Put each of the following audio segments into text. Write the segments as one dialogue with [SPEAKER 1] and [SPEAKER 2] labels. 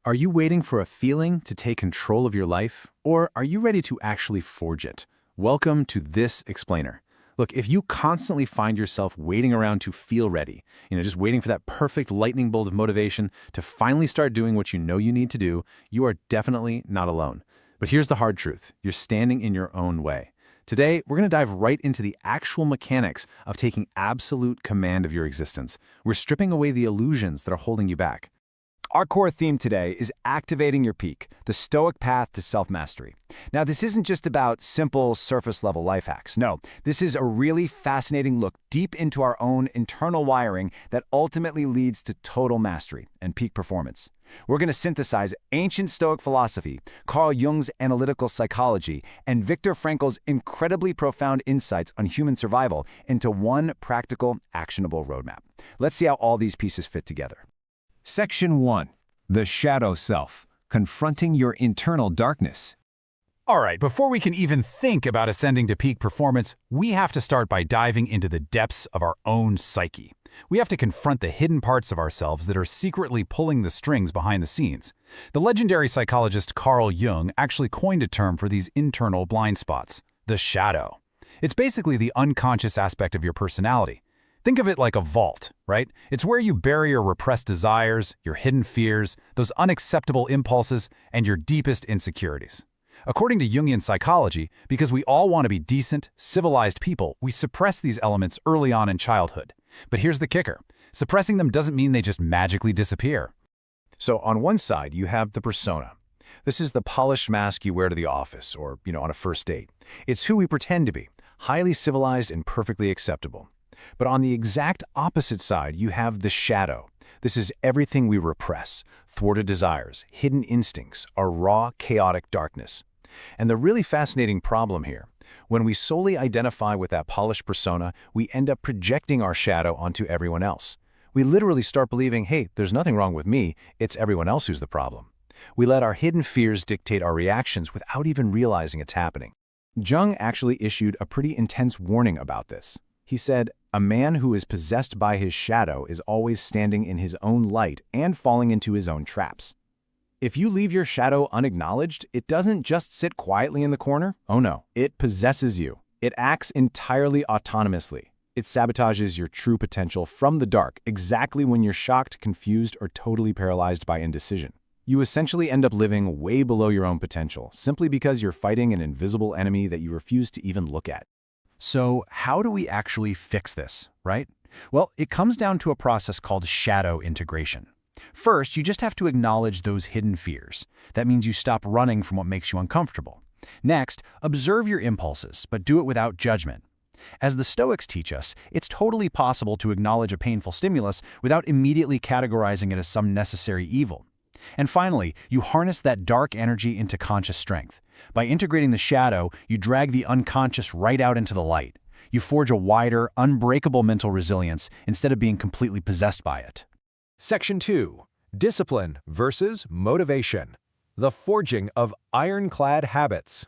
[SPEAKER 1] Are you waiting for a feeling to take control of your life, or are you ready to actually forge it? Welcome to this explainer. Look, if you constantly find yourself waiting around to feel ready, just waiting for that perfect lightning bolt of motivation to finally start doing what you know you need to do, you are definitely not alone. But here's the hard truth. You're standing in your own way. Today, we're going to dive right into the actual mechanics of taking absolute command of your existence. We're stripping away the illusions that are holding you back.
[SPEAKER 2] Our core theme today is activating your peak, the stoic path to self-mastery. Now, this isn't just about simple surface-level life hacks. No, this is a really fascinating look deep into our own internal wiring that ultimately leads to total mastery and peak performance. We're going to synthesize ancient Stoic philosophy, Carl Jung's analytical psychology, and Viktor Frankl's incredibly profound insights on human survival into one practical, actionable roadmap. Let's see how all these pieces fit together.
[SPEAKER 3] Section 1. The Shadow Self. Confronting your internal darkness.
[SPEAKER 4] All right, before we can even think about ascending to peak performance, we have to start by diving into the depths of our own psyche. We have to confront the hidden parts of ourselves that are secretly pulling the strings behind the scenes. The legendary psychologist Carl Jung actually coined a term for these internal blind spots, the shadow. It's basically the unconscious aspect of your personality. Think of it like a vault, right? It's where you bury your repressed desires, your hidden fears, those unacceptable impulses, and your deepest insecurities. According to Jungian psychology, because we all want to be decent, civilized people, we suppress these elements early on in childhood. But here's the kicker. Suppressing them doesn't mean they just magically disappear.
[SPEAKER 1] So on one side, you have the persona. This is the polished mask you wear to the office or, on a first date. It's who we pretend to be, highly civilized and perfectly acceptable. But on the exact opposite side, you have the shadow. This is everything we repress, thwarted desires, hidden instincts, our raw, chaotic darkness. And the really fascinating problem here, when we solely identify with that polished persona, we end up projecting our shadow onto everyone else. We literally start believing, hey, there's nothing wrong with me, it's everyone else who's the problem. We let our hidden fears dictate our reactions without even realizing it's happening. Jung actually issued a pretty intense warning about this. He said, "A man who is possessed by his shadow is always standing in his own light and falling into his own traps." If you leave your shadow unacknowledged, it doesn't just sit quietly in the corner. Oh no, it possesses you. It acts entirely autonomously. It sabotages your true potential from the dark exactly when you're shocked, confused, or totally paralyzed by indecision. You essentially end up living way below your own potential, simply because you're fighting an invisible enemy that you refuse to even look at.
[SPEAKER 4] So how do we actually fix this, right? Well, it comes down to a process called shadow integration. First, you just have to acknowledge those hidden fears. That means you stop running from what makes you uncomfortable. Next, observe your impulses, but do it without judgment. As the Stoics teach us, it's totally possible to acknowledge a painful stimulus without immediately categorizing it as some necessary evil. And finally, you harness that dark energy into conscious strength. By integrating the shadow, you drag the unconscious right out into the light. You forge a wider, unbreakable mental resilience instead of being completely possessed by it.
[SPEAKER 3] Section 2. Discipline versus motivation. The forging of iron-clad habits.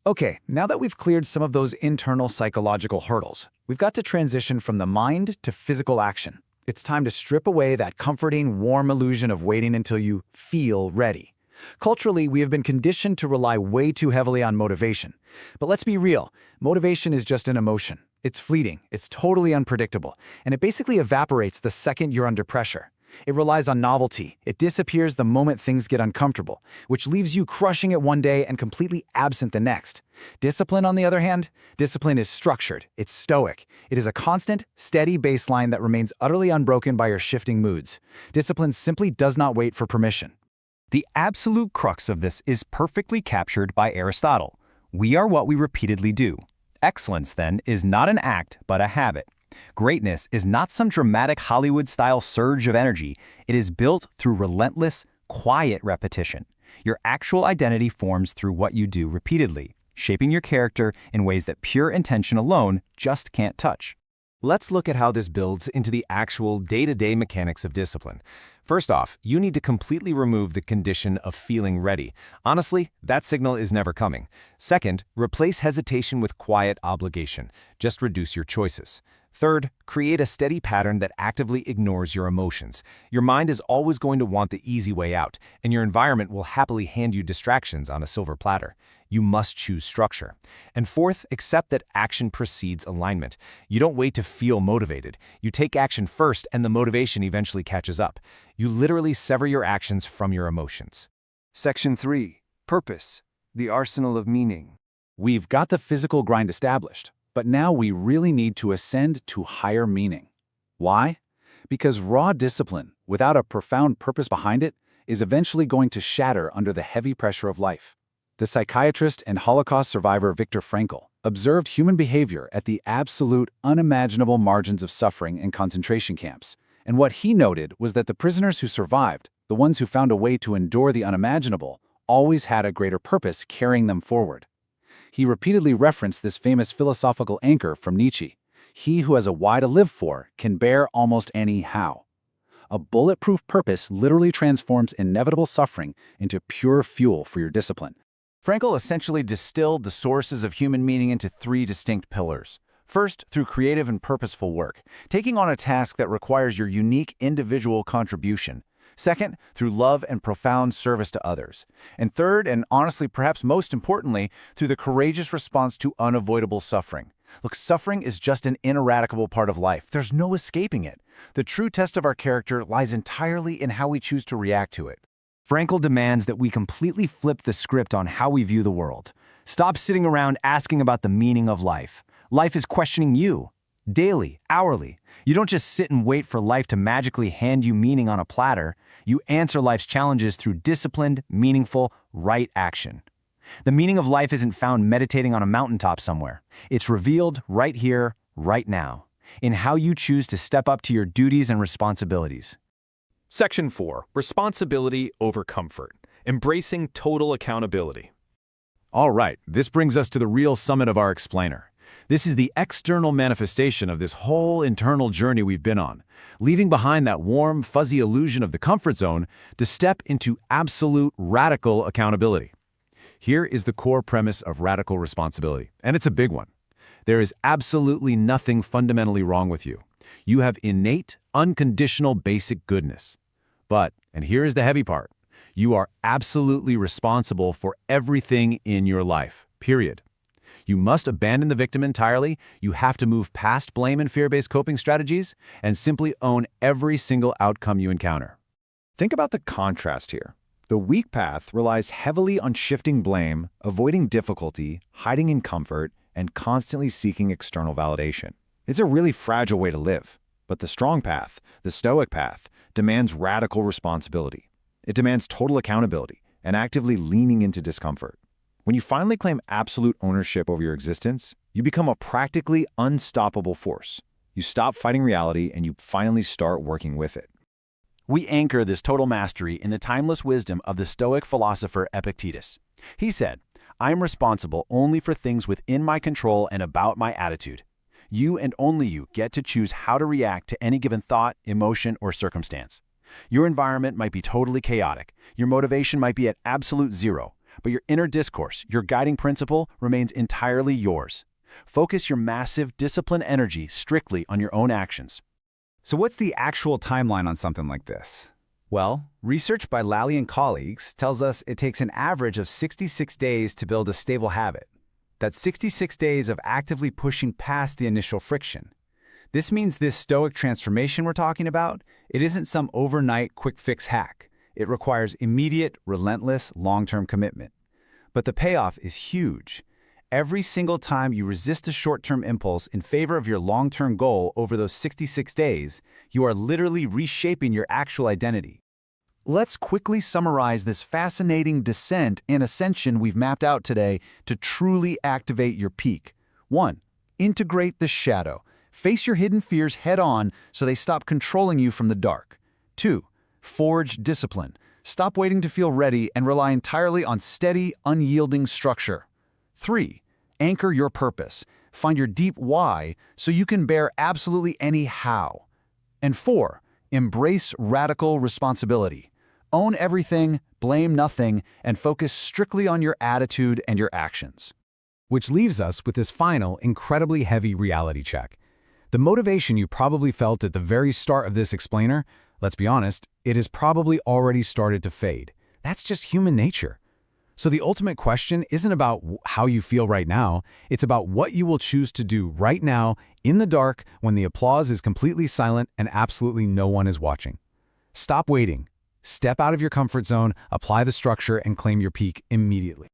[SPEAKER 2] Okay, now that we've cleared some of those internal psychological hurdles, we've got to transition from the mind to physical action. It's time to strip away that comforting, warm illusion of waiting until you feel ready. Culturally, we have been conditioned to rely way too heavily on motivation. But let's be real, motivation is just an emotion. It's fleeting, it's totally unpredictable, and it basically evaporates the second you're under pressure. It relies on novelty. It disappears the moment things get uncomfortable, which leaves you crushing it one day and completely absent the next. Discipline, on the other hand, discipline is structured. It's stoic. It is a constant, steady baseline that remains utterly unbroken by your shifting moods. Discipline simply does not wait for permission.
[SPEAKER 5] The absolute crux of this is perfectly captured by Aristotle. We are what we repeatedly do. Excellence, then, is not an act, but a habit. Greatness is not some dramatic Hollywood-style surge of energy. It is built through relentless, quiet repetition. Your actual identity forms through what you do repeatedly, shaping your character in ways that pure intention alone just can't touch.
[SPEAKER 3] Let's look at how this builds into the actual day-to-day mechanics of discipline. First off, you need to completely remove the condition of feeling ready. Honestly, that signal is never coming. Second, replace hesitation with quiet obligation. Just reduce your choices. Third, create a steady pattern that actively ignores your emotions. Your mind is always going to want the easy way out, and your environment will happily hand you distractions on a silver platter. You must choose structure. And fourth, accept that action precedes alignment. You don't wait to feel motivated. You take action first, and the motivation eventually catches up. You literally sever your actions from your emotions.
[SPEAKER 2] Section 3. Purpose. The arsenal of meaning. We've got the physical grind established, but now we really need to ascend to higher meaning. Why? Because raw discipline, without a profound purpose behind it, is eventually going to shatter under the heavy pressure of life. The psychiatrist and Holocaust survivor Viktor Frankl observed human behavior at the absolute, unimaginable margins of suffering in concentration camps, and what he noted was that the prisoners who survived, the ones who found a way to endure the unimaginable, always had a greater purpose carrying them forward. He repeatedly referenced this famous philosophical anchor from Nietzsche: "He who has a why to live for can bear almost any how." A bulletproof purpose literally transforms inevitable suffering into pure fuel for your discipline.
[SPEAKER 1] Frankl essentially distilled the sources of human meaning into 3 distinct pillars. First, through creative and purposeful work, taking on a task that requires your unique individual contribution. Second, through love and profound service to others. And third, and honestly perhaps most importantly, through the courageous response to unavoidable suffering. Look, suffering is just an ineradicable part of life. There's no escaping it. The true test of our character lies entirely in how we choose to react to it.
[SPEAKER 3] Frankl demands that we completely flip the script on how we view the world. Stop sitting around asking about the meaning of life. Life is questioning you. Daily, hourly. You don't just sit and wait for life to magically hand you meaning on a platter. You answer life's challenges through disciplined, meaningful, right action. The meaning of life isn't found meditating on a mountaintop somewhere. It's revealed right here, right now, in how you choose to step up to your duties and responsibilities.
[SPEAKER 6] Section 4. Responsibility over comfort. Embracing total accountability.
[SPEAKER 1] All right, this brings us to the real summit of our explainer. This is the external manifestation of this whole internal journey we've been on, leaving behind that warm, fuzzy illusion of the comfort zone to step into absolute, radical accountability. Here is the core premise of radical responsibility, and it's a big one. There is absolutely nothing fundamentally wrong with you. You have innate, unconditional basic goodness. But, and here is the heavy part, you are absolutely responsible for everything in your life, period. You must abandon the victim entirely, you have to move past blame and fear-based coping strategies, and simply own every single outcome you encounter.
[SPEAKER 2] Think about the contrast here. The weak path relies heavily on shifting blame, avoiding difficulty, hiding in comfort, and constantly seeking external validation. It's a really fragile way to live. But the strong path, the stoic path, demands radical responsibility. It demands total accountability and actively leaning into discomfort. When you finally claim absolute ownership over your existence, you become a practically unstoppable force. You stop fighting reality and you finally start working with it.
[SPEAKER 1] We anchor this total mastery in the timeless wisdom of the Stoic philosopher Epictetus. He said, "I am responsible only for things within my control and about my attitude. You and only you get to choose how to react to any given thought, emotion, or circumstance. Your environment might be totally chaotic. Your motivation might be at absolute zero. But your inner discourse, your guiding principle, remains entirely yours. Focus your massive, disciplined energy strictly on your own actions."
[SPEAKER 2] So what's the actual timeline on something like this? Well, research by Lally and colleagues tells us it takes an average of 66 days to build a stable habit. That's 66 days of actively pushing past the initial friction. This means this stoic transformation we're talking about, it isn't some overnight quick fix hack. It requires immediate, relentless, long-term commitment. But the payoff is huge. Every single time you resist a short-term impulse in favor of your long-term goal over those 66 days, you are literally reshaping your actual identity. Let's quickly summarize this fascinating descent and ascension we've mapped out today to truly activate your peak. 1. Integrate the shadow. Face your hidden fears head-on so they stop controlling you from the dark. 2. Forge discipline. Stop waiting to feel ready and rely entirely on steady, unyielding structure. 3. Anchor your purpose. Find your deep why so you can bear absolutely any how. And 4. Embrace radical responsibility. Own everything, blame nothing, and focus strictly on your attitude and your actions.
[SPEAKER 3] Which leaves us with this final, incredibly heavy reality check.
[SPEAKER 4] The motivation you probably felt at the very start of this explainer, let's be honest, it has probably already started to fade. That's just human nature. So the ultimate question isn't about how you feel right now, it's about what you will choose to do right now in the dark when the applause is completely silent and absolutely no one is watching. Stop waiting. Step out of your comfort zone, apply the structure, and claim your peak immediately.